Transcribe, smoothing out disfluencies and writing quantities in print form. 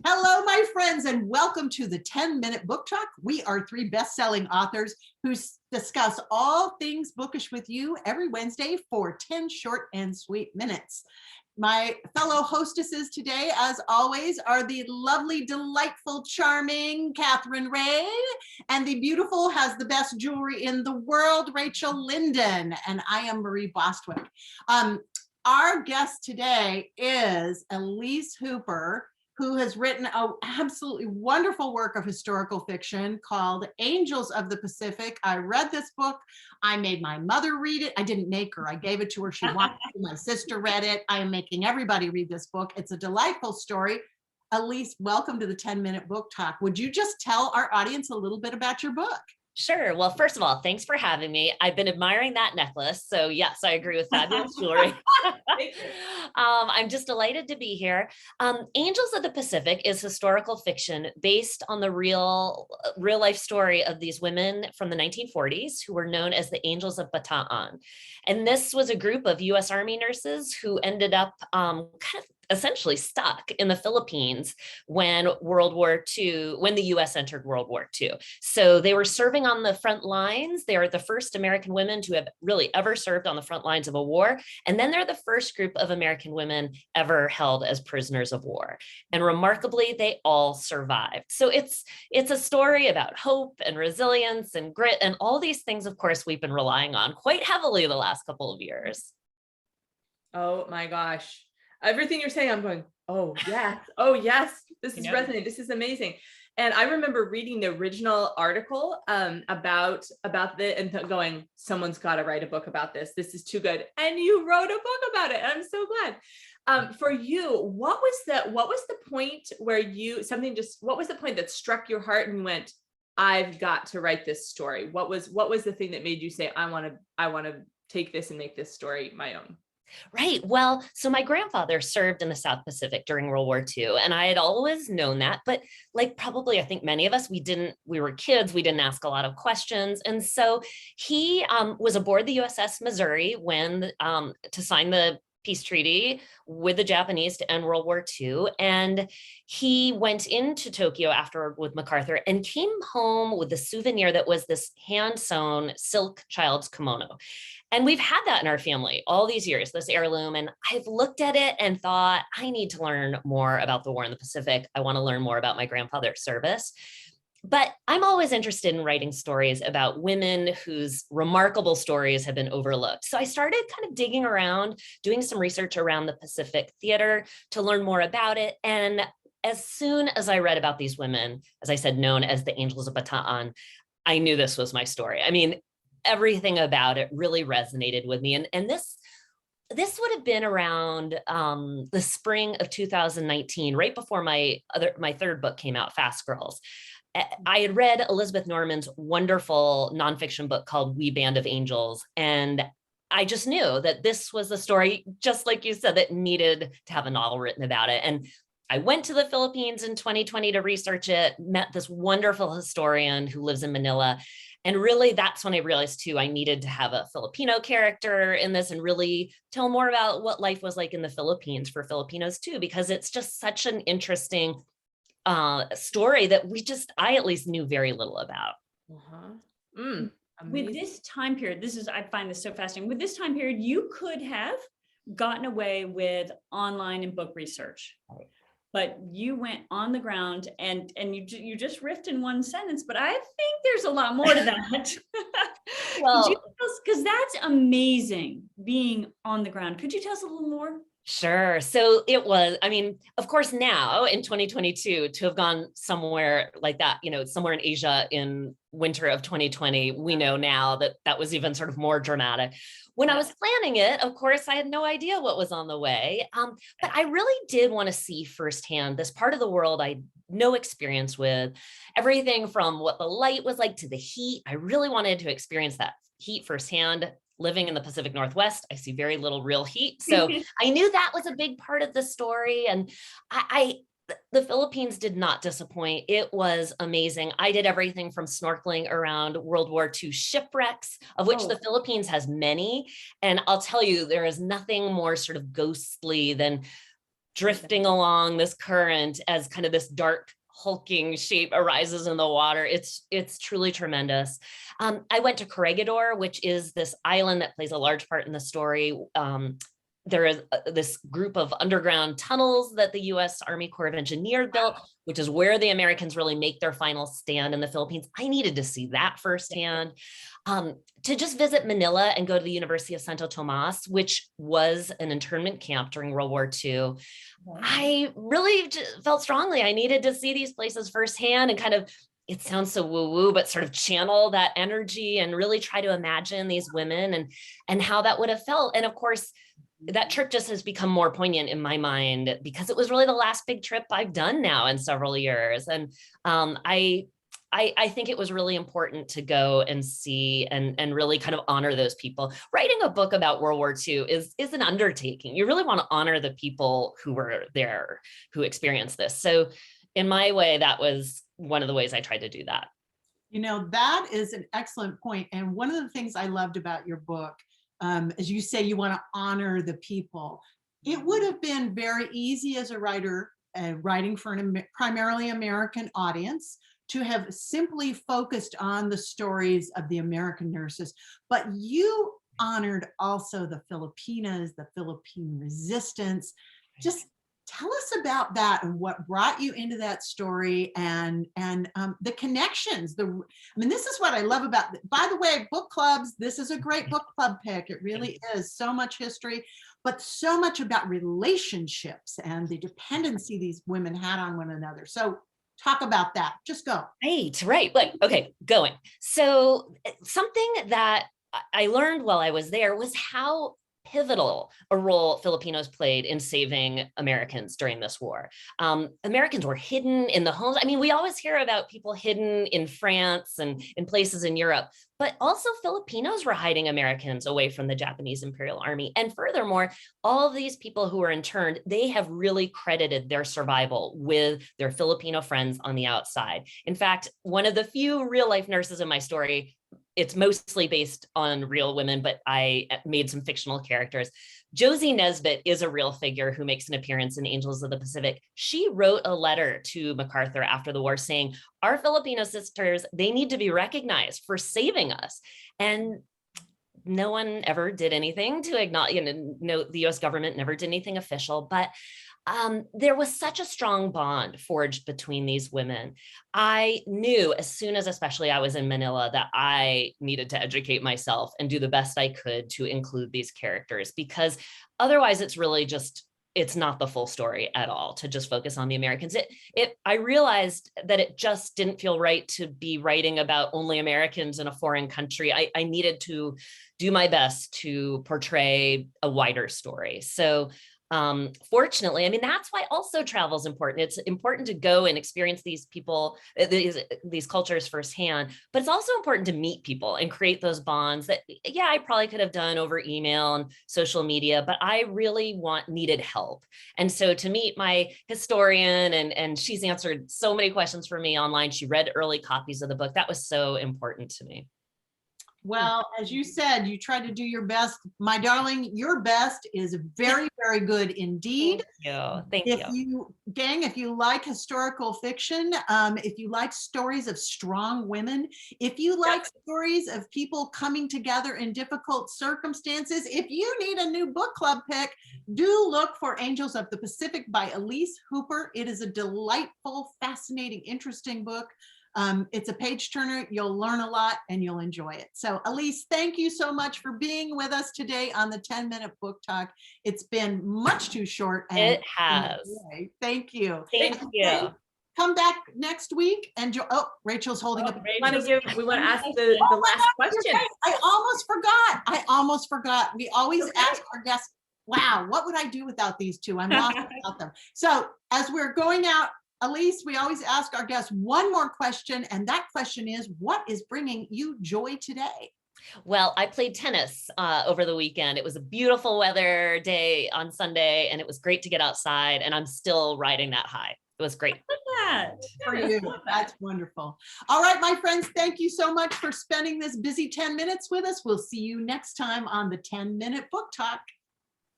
Hello, my friends, and welcome to the 10-Minute Book Talk. We are three best-selling authors who discuss all things bookish with you every Wednesday for 10 short and sweet minutes. My fellow hostesses today, as always, are the lovely, delightful, charming Katherine Reay, and the beautiful, has the best jewelry in the world, Rachel Linden, and I am Marie Bostwick. Our guest today is Elise Hooper, who has written an absolutely wonderful work of historical fiction called Angels of the Pacific. I read this book. I made my mother read it. I didn't make her. I gave it to her. She wanted to. My sister read it. I am making everybody read this book. It's a delightful story. Elise, welcome to the 10-Minute Book Talk. Would you just tell our audience a little bit about your book? Sure. Well, first of all, thanks for having me. I've been admiring that necklace. So yes, I agree with fabulous jewelry. I'm just delighted to be here. Angels of the Pacific is historical fiction based on the real life story of these women from the 1940s who were known as the Angels of Baatan. And this was a group of US Army nurses who ended up kind of essentially stuck in the Philippines when the US entered World War II. So they were serving on the front lines. They are the first American women to have really ever served on the front lines of a war. And then they're the first group of American women ever held as prisoners of war. And remarkably, they all survived. So it's a story about hope and resilience and grit and all these things, of course, we've been relying on quite heavily the last couple of years. Oh my gosh. Everything you're saying, I'm going, oh yes, this is resonating. This is amazing. And I remember reading the original article about the and going, someone's got to write a book about this. This is too good. And you wrote a book about it. I'm so glad. For you, what was the point where what was the point that struck your heart and you went, I've got to write this story? What was the thing that made you say, I want to take this and make this story my own? Right. Well, so my grandfather served in the South Pacific during World War II, and I had always known that, but like probably I think many of us, we were kids, we didn't ask a lot of questions. And so he was aboard the USS Missouri when to sign the peace treaty with the Japanese to end World War II. And he went into Tokyo afterward with MacArthur and came home with a souvenir that was this hand-sewn silk child's kimono. And we've had that in our family all these years, this heirloom. And I've looked at it and thought, I need to learn more about the war in the Pacific. I want to learn more about my grandfather's service. But I'm always interested in writing stories about women whose remarkable stories have been overlooked. So I started kind of digging around, doing some research around the Pacific theater to learn more about it. And as soon as I read about these women, as I said, known as the Angels of Bataan, I knew this was my story. I mean, everything about it really resonated with me. And this would have been around the spring of 2019, right before my third book came out, Fast Girls. I had read Elizabeth Norman's wonderful nonfiction book called We Band of Angels. And I just knew that this was a story, just like you said, that needed to have a novel written about it. And I went to the Philippines in 2020 to research it, met this wonderful historian who lives in Manila. And really, that's when I realized, too, I needed to have a Filipino character in this and really tell more about what life was like in the Philippines for Filipinos, too, because it's just such an interesting story that I at least knew very little about. With this time period, I find this so fascinating. With this time period, you could have gotten away with online and book research. Right. But you went on the ground and you just riffed in one sentence, but I think there's a lot more to that. Well, because that's amazing being on the ground. Could you tell us a little more? Sure. So it was, I mean, of course, now in 2022, to have gone somewhere like that, somewhere in Asia in winter of 2020, we know now that that was even sort of more dramatic. When I was planning it, of course, I had no idea what was on the way. But I really did want to see firsthand this part of the world I had no experience with, everything from what the light was like to the heat. I really wanted to experience that heat firsthand. Living in the Pacific Northwest, I see very little real heat. So I knew that was a big part of the story. And the Philippines did not disappoint. It was amazing. I did everything from snorkeling around World War II shipwrecks, of which the Philippines has many. And I'll tell you, there is nothing more sort of ghostly than drifting along this current as kind of this dark hulking shape arises in the water. It's truly tremendous. I went to Corregidor, which is this island that plays a large part in the story. There is this group of underground tunnels that the U.S. Army Corps of Engineers built, which is where the Americans really make their final stand in the Philippines. I needed to see that firsthand. To just visit Manila and go to the University of Santo Tomas, which was an internment camp during World War II. I really felt strongly I needed to see these places firsthand and kind of, it sounds so woo-woo, but sort of channel that energy and really try to imagine these women and how that would have felt. And of course, that trip just has become more poignant in my mind because it was really the last big trip I've done now in several years. And I think it was really important to go and see and really kind of honor those people. Writing a book about World War II is an undertaking. You really want to honor the people who were there, who experienced this. So in my way, that was one of the ways I tried to do that. You know, that is an excellent point. And one of the things I loved about your book, as you say, you want to honor the people. It would have been very easy as a writer, writing for a primarily American audience, to have simply focused on the stories of the American nurses, but you honored also the Filipinas, the Philippine resistance. Just tell us about that and what brought you into that story and the connections. I mean, this is what I love about, by the way, book clubs, this is a great book club pick. It really is so much history, but so much about relationships and the dependency these women had on one another. So talk about that. Just go. Right. Like, okay, going. So something that I learned while I was there was how pivotal a role Filipinos played in saving Americans during this war. Americans were hidden in the homes. I mean, we always hear about people hidden in France and in places in Europe, but also Filipinos were hiding Americans away from the Japanese Imperial Army. And furthermore, all of these people who were interned, they have really credited their survival with their Filipino friends on the outside. In fact, one of the few real life nurses in my story, it's mostly based on real women, but I made some fictional characters. Josie Nesbitt is a real figure who makes an appearance in Angels of the Pacific. She wrote a letter to MacArthur after the war saying, our Filipino sisters, they need to be recognized for saving us. And no one ever did anything to acknowledge, no, the US government never did anything official, but there was such a strong bond forged between these women. I knew as soon as, especially I was in Manila, that I needed to educate myself and do the best I could to include these characters, because otherwise it's really just, it's not the full story at all to just focus on the Americans. I realized that it just didn't feel right to be writing about only Americans in a foreign country. I needed to do my best to portray a wider story. So fortunately, I mean, that's why also travel is important. It's important to go and experience these people, these cultures firsthand, but it's also important to meet people and create those bonds that, yeah, I probably could have done over email and social media, but I really needed help. And so to meet my historian, and she's answered so many questions for me online. She read early copies of the book. That was so important to me. Well, as you said, you tried to do your best. My darling, your best is very, very good indeed. Thank you. Gang, if you like historical fiction, if you like stories of strong women, if you like stories of people coming together in difficult circumstances, if you need a new book club pick, do look for Angels of the Pacific by Elise Hooper. It is a delightful, fascinating, interesting book. It's a page turner. You'll learn a lot and you'll enjoy it. So Elise, thank you so much for being with us today on the 10-minute book talk. It's been much too short. And it has. Thank you. Thank you. Come back next week and Rachel's holding up. We want to ask the last question. I almost forgot. We always ask our guests, wow, what would I do without these two? I'm lost without them. So as we're going out, Elise, we always ask our guests one more question, and that question is, what is bringing you joy today? Well, I played tennis over the weekend. It was a beautiful weather day on Sunday, and it was great to get outside, and I'm still riding that high. It was great. For you. That's wonderful. All right, my friends, thank you so much for spending this busy 10 minutes with us. We'll see you next time on the 10-Minute Book Talk.